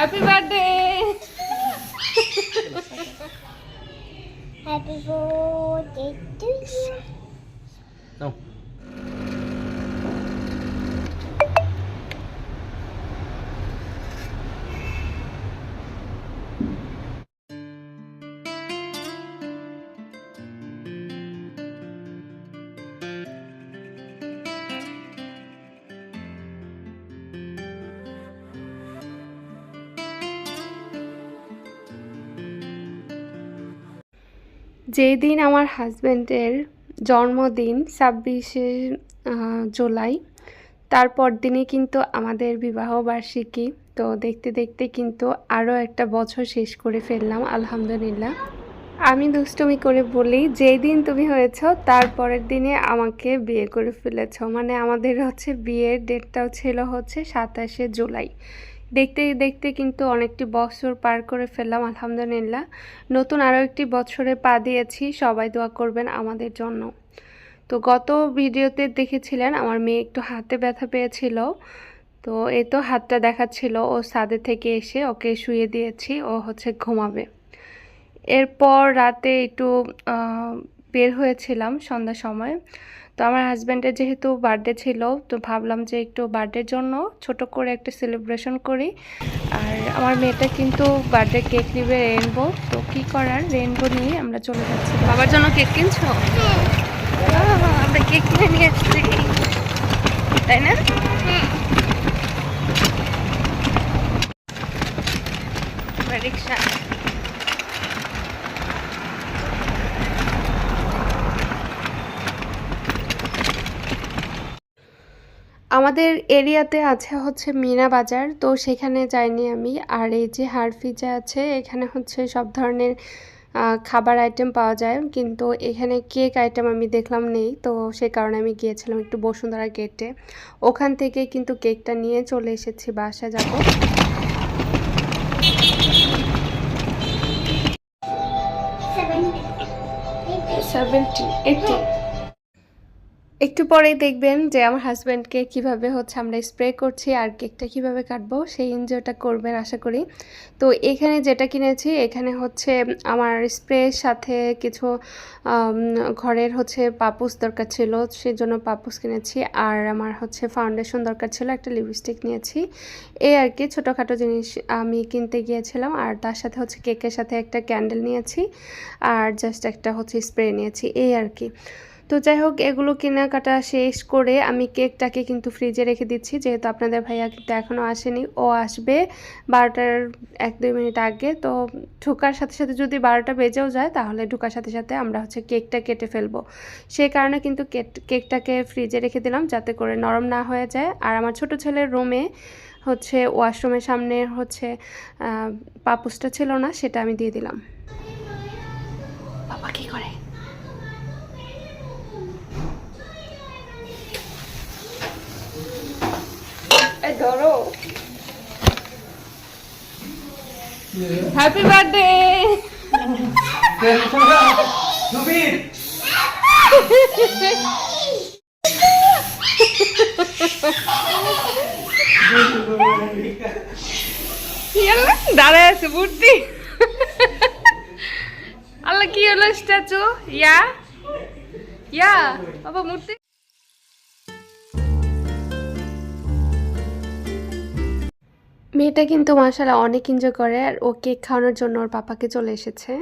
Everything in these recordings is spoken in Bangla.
Happy birthday. Happy birthday to you. No. যেই দিন আমার হাজব্যান্ডের জন্মদিন 26শে জুলাই, তারপর দিনই কিন্তু আমাদের বিবাহ বার্ষিকী। তো দেখতে দেখতে কিন্তু আরও একটা বছর শেষ করে ফেললাম, আলহামদুলিল্লাহ। আমি দুষ্টুমি করে বলি, যেই দিন তুমি হয়েছ তার পরের দিনে আমাকে বিয়ে করে ফেলেছ। মানে আমাদের হচ্ছে বিয়ের ডেটটাও ছিল হচ্ছে 27শে জুলাই। দেখতে দেখতে কিন্তু অনেকটি বছর পার করে ফেললাম, আলহামদুলিল্লাহ। নতুন আরও একটি বছরে পা দিয়েছি, সবাই দোয়া করবেন আমাদের জন্য। তো গত ভিডিওতে দেখেছিলেন আমার মেয়ে একটু হাতে ব্যথা পেয়েছিল, তো এই তো হাতটা দেখাচ্ছিল। ও ছাদে থেকে এসে ওকে শুয়ে দিয়েছি, ও হচ্ছে ঘুমাবে। এরপর রাতে একটু বের হয়েছিলাম সন্ধ্যার সময়। তো আমার হাজব্যান্ডের যেহেতু বার্থডে ছিল, তো ভাবলাম যে একটু বার্থডের জন্য ছোট করে একটা সেলিব্রেশন করি। আর আমার মেয়েটা কিন্তু বার্থডে কেক নেবে রেনবো, তো কী করার, রেনবো নিয়ে আমরা চলে যাচ্ছি। বাবার জন্য কেক কিনছো? আমরা কেক কিনে নিয়ে আসছি, তাই না? রিক্সা। আমাদের এরিয়াতে আছে হচ্ছে মিনা বাজার, তো সেখানে যাইনি আমি। আর এই যে হারফিজা আছে, এখানে হচ্ছে সব ধরনের খাবার আইটেম পাওয়া যায়, কিন্তু এখানে কেক আইটেম আমি দেখলাম নেই। তো সে কারণে আমি গিয়েছিলাম একটু বসুন্ধরা গেটে, ওখান থেকে কিন্তু কেকটা নিয়ে চলে এসেছি, বাসা যাব। 70, 80। একটু পরেই দেখবেন যে আমার হাজব্যান্ডকে কিভাবে হচ্ছে আমরা স্প্রে করছি আর কেকটা কিভাবে কাটবো, সেই এনজয়টা করবেন আশা করি। তো এখানে যেটা কিনেছি, এখানে হচ্ছে আমার স্প্রের সাথে কিছু ঘরের হচ্ছে পাপুস দরকার ছিল, সেজন্য পাপুস কিনেছি। আর আমার হচ্ছে ফাউন্ডেশন দরকার ছিল, একটা লিপস্টিক নিয়েছি। এই আর কি ছোটোখাটো জিনিস আমি কিনতে গিয়েছিলাম। আর তার সাথে হচ্ছে কেকের সাথে একটা ক্যান্ডেল নিয়েছি, আর জাস্ট একটা হচ্ছে স্প্রে নিয়েছি, এই আর কি। তো যাই হোক, এগুলো কেনাকাটা শেষ করে আমি কেকটাকে কিন্তু ফ্রিজে রেখে দিচ্ছি, যেহেতু আপনাদের ভাইয়া কিন্তু এখনও আসেনি। ও আসবে 12টার 1-2 মিনিট আগে। তো ঢোকার সাথে সাথে যদি 12টা বেজেও যায়, তাহলে ঢোকার সাথে সাথে আমরা হচ্ছে কেকটা কেটে ফেলবো। সেই কারণে কিন্তু কেকটাকে ফ্রিজে রেখে দিলাম, যাতে করে নরম না হয়ে যায়। আর আমার ছোট ছেলের রুমে হচ্ছে ওয়াশরুমের সামনে হচ্ছে পাপুসটা ছিল না, সেটা আমি দিয়ে দিলাম। বাবা কি করে? ধরো। Happy birthday. দাঁড়ায় আছে মূর্তি। আল্লাহ, কি হলো স্ট্যাচু? ইয়া ইয়া বাবা, মূর্তি। মেয়েটা কিন্তু মাশাআল্লাহ অনেক এনজয় করে, আর ও কেক খাওয়ানোর জন্য ওর পাপাকে চলে এসেছে।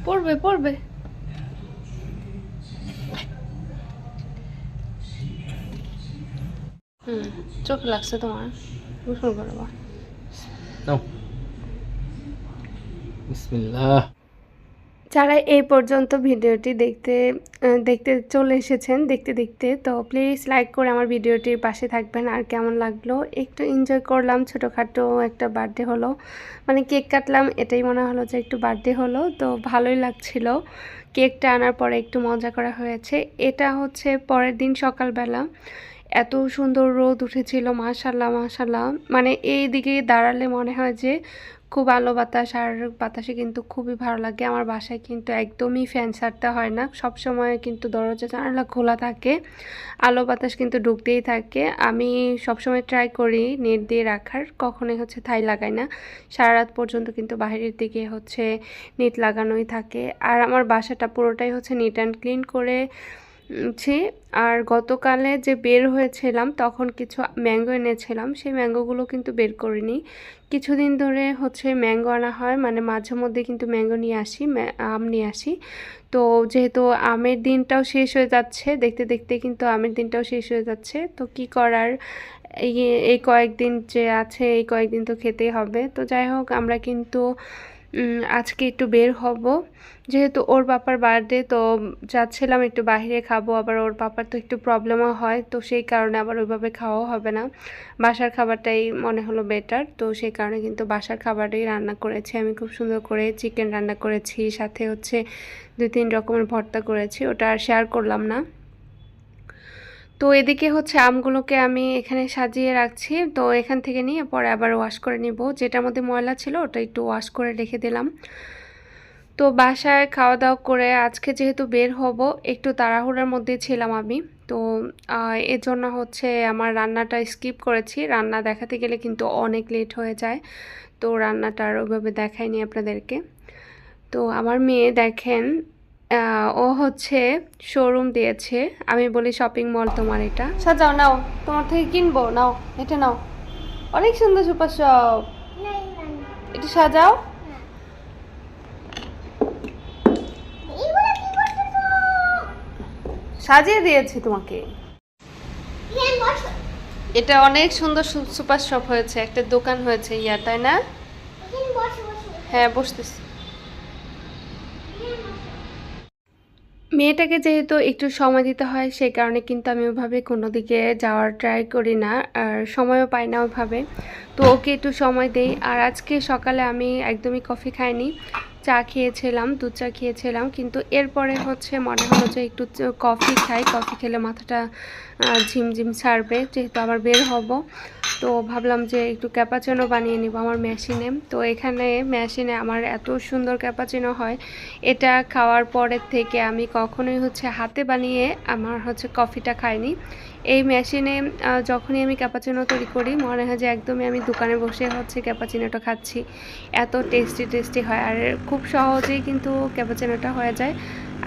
পড়বে পড়বে। চোখ লাগছে তোমার, গোসল করবা। No. বিসমিল্লাহ। যারা এই পর্যন্ত ভিডিওটি দেখতে চলে এসেছেন দেখতে দেখতে, তো প্লিজ লাইক করে আমার ভিডিওটির পাশে থাকবেন। আর কেমন লাগলো, একটু এনজয় করলাম, ছোটোখাটো একটা বার্থডে হলো, মানে কেক কাটলাম, এটাই মনে হলো যে একটু বার্থডে হলো। তো ভালোই লাগছিল, কেকটা আনার পরে একটু মজা করা হয়েছে। এটা হচ্ছে পরের দিন সকালবেলা। এত সুন্দর রোদ উঠেছিল, মাশাল্লাহ মাশাল্লাহ। মানে এই দিকে দাঁড়ালে মনে হয় যে খুব আলো বাতাস, আর বাতাসে কিন্তু খুবই ভালো লাগে। আমার বাসায় কিন্তু একদমই ফ্যান ছাড়তে হয় না, সব সময় কিন্তু দরজা জানালা খোলা থাকে, আলো বাতাস কিন্তু ঢুকতেই থাকে। আমি সবসময় ট্রাই করি নেট দিয়ে রাখার, কখনোই হচ্ছে থাই লাগাই না। সারা রাত পর্যন্ত কিন্তু বাইরের দিকে হচ্ছে নেট লাগানোই থাকে। আর আমার বাসাটা পুরোটাই হচ্ছে নিট অ্যান্ড ক্লিন করে ছি। আর গতকালে যে বের হয়েছিলাম তখন কিছু ম্যাঙ্গো এনেছিলাম, সেই ম্যাঙ্গোগুলো কিন্তু বের করিনি। কিছুদিন ধরে হচ্ছে ম্যাঙ্গো আনা হয়, মানে মাঝে মধ্যে কিন্তু ম্যাঙ্গো নিয়ে আসি, আম নিয়ে আসি। তো যেহেতু আমের দিনটাও শেষ হয়ে যাচ্ছে, দেখতে দেখতে কিন্তু আমের দিনটাও শেষ হয়ে যাচ্ছে, তো কি করার, এই কয়েকদিন যে আছে এই কয়েকদিন তো খেতেই হবে। তো যাই হোক, আমরা কিন্তু আজকে একটু বের হব, যেহেতু ওর পাপার বার্থডে, তো যাচ্ছিলাম একটু বাইরে খাবো। আবার ওর পাপার তো একটু প্রবলেমও হয়, তো সেই কারণে আবার ওইভাবে খাওয়াও হবে না, বাসার খাবারটাই মনে হলো বেটার। তো সেই কারণে কিন্তু বাসার খাবারটাই রান্না করেছি আমি, খুব সুন্দর করে চিকেন রান্না করেছি, সাথে হচ্ছে 2-3 রকমের ভর্তা করেছি, ওটা আর শেয়ার করলাম না। তো এদিকে হচ্ছে আমগুলোকে আমি এখানে সাজিয়ে রাখছি, তো এখান থেকে নিয়ে পরে আবার ওয়াশ করে নিব। যেটার মধ্যে ময়লা ছিল ওটা একটু ওয়াশ করে রেখে দিলাম। তো বাসায় খাওয়া দাওয়া করে আজকে যেহেতু বের হব, একটু তাড়াহুড়ার মধ্যে ছিলাম আমি, তো এর জন্য হচ্ছে আমার রান্নাটা স্কিপ করেছি। রান্না দেখাতে গেলে কিন্তু অনেক লেট হয়ে যায়, তো রান্নাটা আর ওইভাবে দেখাইনি আপনাদেরকে। তো আমার মেয়ে দেখেন, ও হচ্ছে শোরুম দিয়েছে, আমি বলি শপিং মল তোমার, এটা সাজাও, নাও তোমার থেকে কিনবো, নাও এটা নাও, অনেক সুন্দর সুপার শপ, এটা সাজাও। সাজিয়ে দিয়েছি তোমাকে, এটা অনেক সুন্দর সুপার শপ হয়েছে, একটা দোকান হয়েছে ইয়ার, তাই না? হ্যাঁ বসতেছি। মেয়েটাকে যেহেতু একটু সময় দিতে হয়, সেই কারণে কিন্তু আমি ওইভাবে কোনো দিকে যাওয়ার ট্রাই করি না, আর সময়ও পাই না ওইভাবে, তো ওকে একটু সময় দেই। আর আজকে সকালে আমি একদমই কফি খাইনি, চা খেয়েছিলাম, দুধ চা খেয়েছিলাম, কিন্তু এরপরে হচ্ছে মনে হলো যে একটু কফি খাই, কফি খেলে মাথাটা ঝিমঝিম ছাড়বে, যেহেতু আবার বের হব। তো ভাবলাম যে একটু ক্যাপাচিনো বানিয়ে নিব আমার মেশিনে। তো এখানে মেশিনে আমার এত সুন্দর ক্যাপাচিনো হয়, এটা খাওয়ার পরের থেকে আমি কখনোই হচ্ছে হাতে বানিয়ে আমার হচ্ছে কফিটা খাইনি। এই মেশিনে যখনই আমি ক্যাপাচিনো তৈরি করি মনে হয় যে একদমই আমি দোকানে বসে হচ্ছে ক্যাপাচিনোটা খাচ্ছি, এত টেস্টি হয়, আর খুব সহজেই কিন্তু ক্যাপাচিনোটা হয়ে যায়।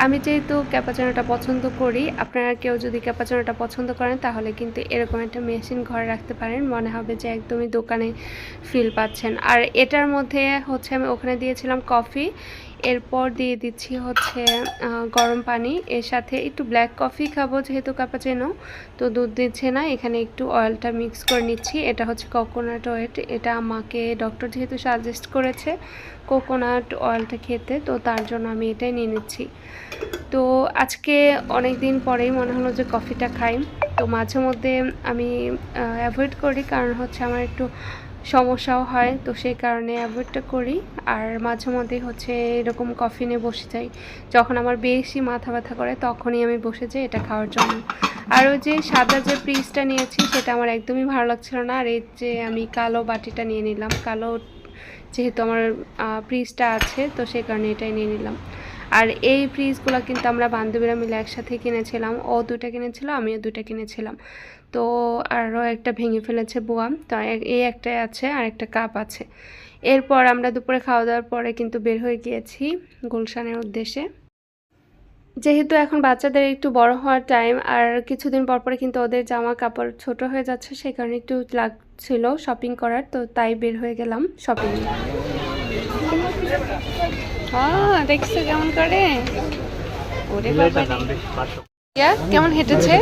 আমি যেহেতু ক্যাপাচিনোটা পছন্দ করি, আপনারা কেউ যদি ক্যাপাচিনোটা পছন্দ করেন তাহলে কিন্তু এরকম একটা মেশিন ঘরে রাখতে পারেন, মনে হবে যে একদমই দোকানে ফিল পাচ্ছেন। আর এটার মধ্যে হচ্ছে আমি ওখানে দিয়েছিলাম কফি, এরপর দিয়ে দিচ্ছি হচ্ছে গরম পানি, এর সাথে একটু ব্ল্যাক কফি খাবো যেহেতু ক্যাপাচিনো, তো দুধ দিচ্ছে না, এখানে একটু অয়েলটা মিক্স করে নিচ্ছি। এটা হচ্ছে কোকোনাট অয়েল, এটা আমাকে ডক্টর যেহেতু সাজেস্ট করেছে কোকোনাট অয়েলটা খেতে, তো তার জন্য আমি এটাই নিয়ে নিচ্ছি। তো আজকে অনেক দিন পরেই মনে হলো যে কফিটা খাই, তো মাঝে মধ্যে আমি অ্যাভয়েড করি, কারণ হচ্ছে আমার একটু সমস্যাও হয়, তো সেই কারণে অ্যাভয়েডটা করি। আর মাঝে মধ্যে হচ্ছে এরকম কফি নিয়ে বসে যাই, যখন আমার বেশি মাথা ব্যথা করে তখনই আমি বসে যাই এটা খাওয়ার জন্য। আর ওই যে সাদা যে পিসটা নিয়েছি সেটা আমার একদমই ভালো লাগছিল না, আর এই যে আমি কালো বাটিটা নিয়ে নিলাম, কালো যেহেতু আমার ফ্রিজটা আছে তো সেই কারণে এটাই নিয়ে নিলাম। আর এই ফ্রিজগুলো কিন্তু আমরা বান্ধবীরা মিলে একসাথে কিনেছিলাম, ও 2টা কিনেছিল, আমিও 2টা কিনেছিলাম। তো আরও একটা ভেঙে ফেলেছে বোয়াম, তো এই একটাই আছে আর একটা কাপ আছে। এরপর আমরা দুপুরে খাওয়া দাওয়ার পরে কিন্তু বের হয়ে গিয়েছি গুলশানের উদ্দেশ্যে। যেহেতু এখন বাচ্চাদের একটু বড় হওয়ার টাইম, আর কিছুদিন পর পরে কিন্তু ওদের জামা কাপড় ছোট হয়ে যাচ্ছে, সেই কারণে একটু লাগছিল শপিং করার, তো তাই বের হয়ে গেলাম শপিং। হ্যাঁ দেখছো কেমন করে, ওরে বাবা কেমন হেঁটেছে।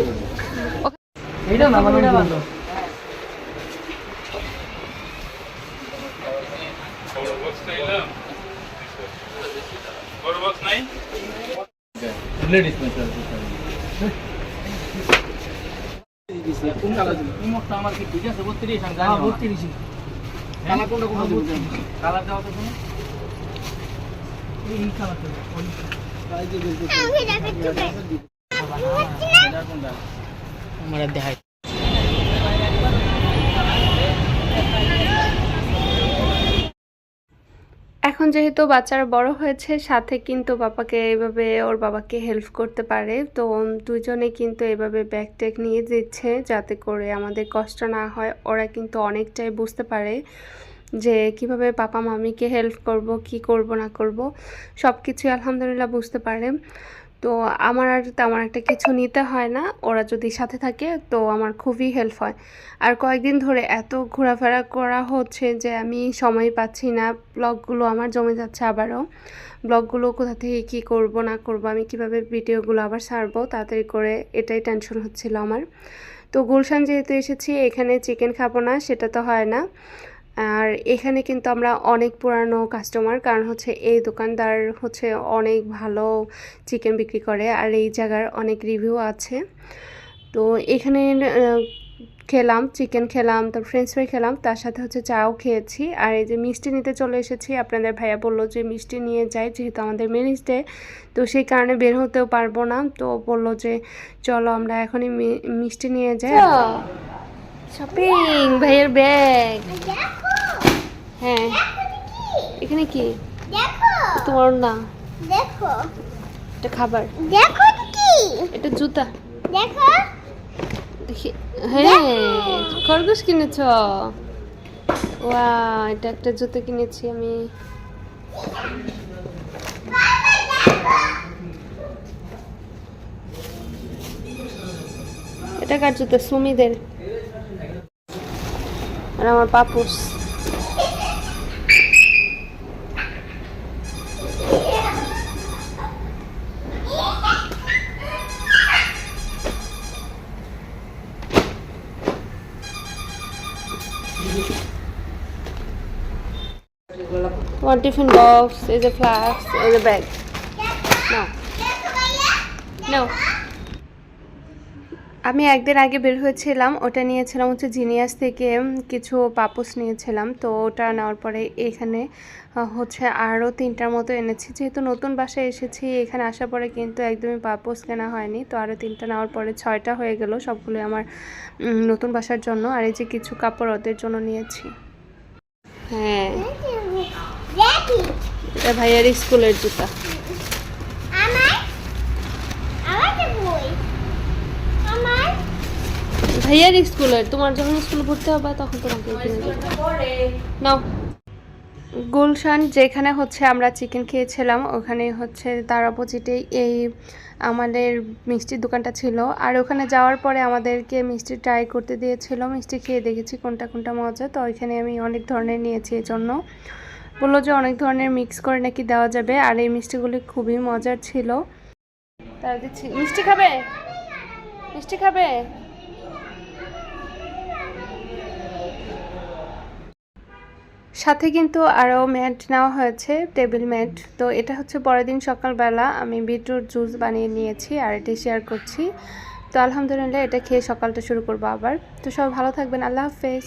আমার দেখাই এখন যেহেতু বাচ্চারা বড় হয়েছে, সাথে কিন্তু পাপাকে এভাবে ওর বাবাকে হেল্প করতে পারে, তো দুজনে কিন্তু এভাবে ব্যাগ ট্যাগ নিয়ে দিচ্ছে যাতে করে আমাদের কষ্ট না হয়। ওরা কিন্তু অনেকটাই বুঝতে পারে যে কিভাবে পাপা মামিকে হেল্প করব, কি করব না করব, সব কিছুই আলহামদুলিল্লাহ বুঝতে পারে। তো আমার আর তেমন একটা কিছু নিতে হয় না, ওরা যদি সাথে থাকে তো আমার খুবই হেল্প হয়। আর কয়েকদিন ধরে এত ঘোরাফেরা করা হচ্ছে যে আমি সময় পাচ্ছি না, ব্লগগুলো আমার জমে যাচ্ছে আবারও। ব্লগগুলো কোথা থেকে কী করব না করব, আমি কিভাবে ভিডিওগুলো আবার ছাড়বো তাড়াতাড়ি করে, এটাই টেনশন হচ্ছিল আমার। তো গুলশান যেহেতু এসেছি, এখানে চিকেন খাবো না সেটা তো হয় না। আর এখানে কিন্তু আমরা অনেক পুরানো কাস্টমার, কারণ হচ্ছে এই দোকানদার হচ্ছে অনেক ভালো চিকেন বিক্রি করে আর এই জায়গার অনেক রিভিউ আছে। তো এখানে খেলাম, চিকেন খেলাম, তারপর ফ্রেঞ্চ ফ্রাই খেলাম, তার সাথে হচ্ছে চাও খেয়েছি। আর এই যে মিষ্টি নিতে চলে এসেছি, আপনাদের ভাইয়া বললো যে মিষ্টি নিয়ে যাই, যেহেতু আমাদের মেরিজ ডে, তো সেই কারণে বের হতেও পারবো না, তো বললো যে চলো আমরা এখনই মিষ্টি নিয়ে যাই। শপিং, ভাইয়ের ব্যাগ। দেখো হ্যাঁ, এখানে কি? দেখো তোমার না, দেখো এটা খাবার, দেখো কি এটা জুতা, দেখো দেখি। হ্যাঁ, খরগোশ কিনেছ? ওয়া, এটা একটা জুতো কিনেছি আমি। এটা কার জুতো? সুমিদের। আর আমার পাপুস। One tiffin box, is a flask, is a bag. No. No. আমি একদিন আগে বের হয়েছিলাম, ওটা নিয়েছিলাম হচ্ছে জিনিয়াস থেকে, কিছু পাপোশ নিয়েছিলাম। তো ওটা নেওয়ার পরে এখানে হচ্ছে আরও 3টার মতো এনেছি। যেহেতু নতুন বাসায় এসেছি, এখানে আসার পরে কিন্তু একদমই পাপোশ কেনা হয়নি, তো আরও 3টা নেওয়ার পরে 6টা হয়ে গেল, সবগুলো আমার নতুন বাসার জন্য। আর এই যে কিছু কাপড় ওদের জন্য নিয়েছি। হ্যাঁ, দেখি এটা ভাইয়ার স্কুলের জুতা। আমার আমার বই আমার ভাইয়ার স্কুলের, তোমার যখন স্কুলে ভর্তি হবে তখন তোমাকে কিনে দেবো। নাও। গুলশান যেখানে হচ্ছে আমরা চিকেন খেয়েছিলাম, ওখানে হচ্ছে তার অপোজিটেই এই আমাদের মিষ্টির দোকানটা ছিল। আর ওখানে যাওয়ার পরে আমাদেরকে মিষ্টি ট্রাই করতে দিয়েছিল, মিষ্টি খেয়ে দেখেছি কোনটা কোনটা মজা। তো ওইখানে আমি অনেক ধরনের নিয়েছি, এই জন্য বললো যে অনেক ধরনের মিক্স করে নাকি দেওয়া যাবে। আর এই মিষ্টিগুলি খুবই মজার ছিল। তার দিচ্ছি, মিষ্টি খাবে? মিষ্টি খাবে? সাথে কিন্তু আরও ম্যাট নেওয়া হয়েছে, টেবিল ম্যাট। তো এটা হচ্ছে পরের দিন সকালবেলা আমি বিটরুট জুস বানিয়ে নিয়েছি আর এটি শেয়ার করছি। তো আলহামদুলিল্লাহ এটা খেয়ে সকালটা শুরু করবো আবার। তো সবাই ভালো থাকবেন, আল্লাহ হাফেজ।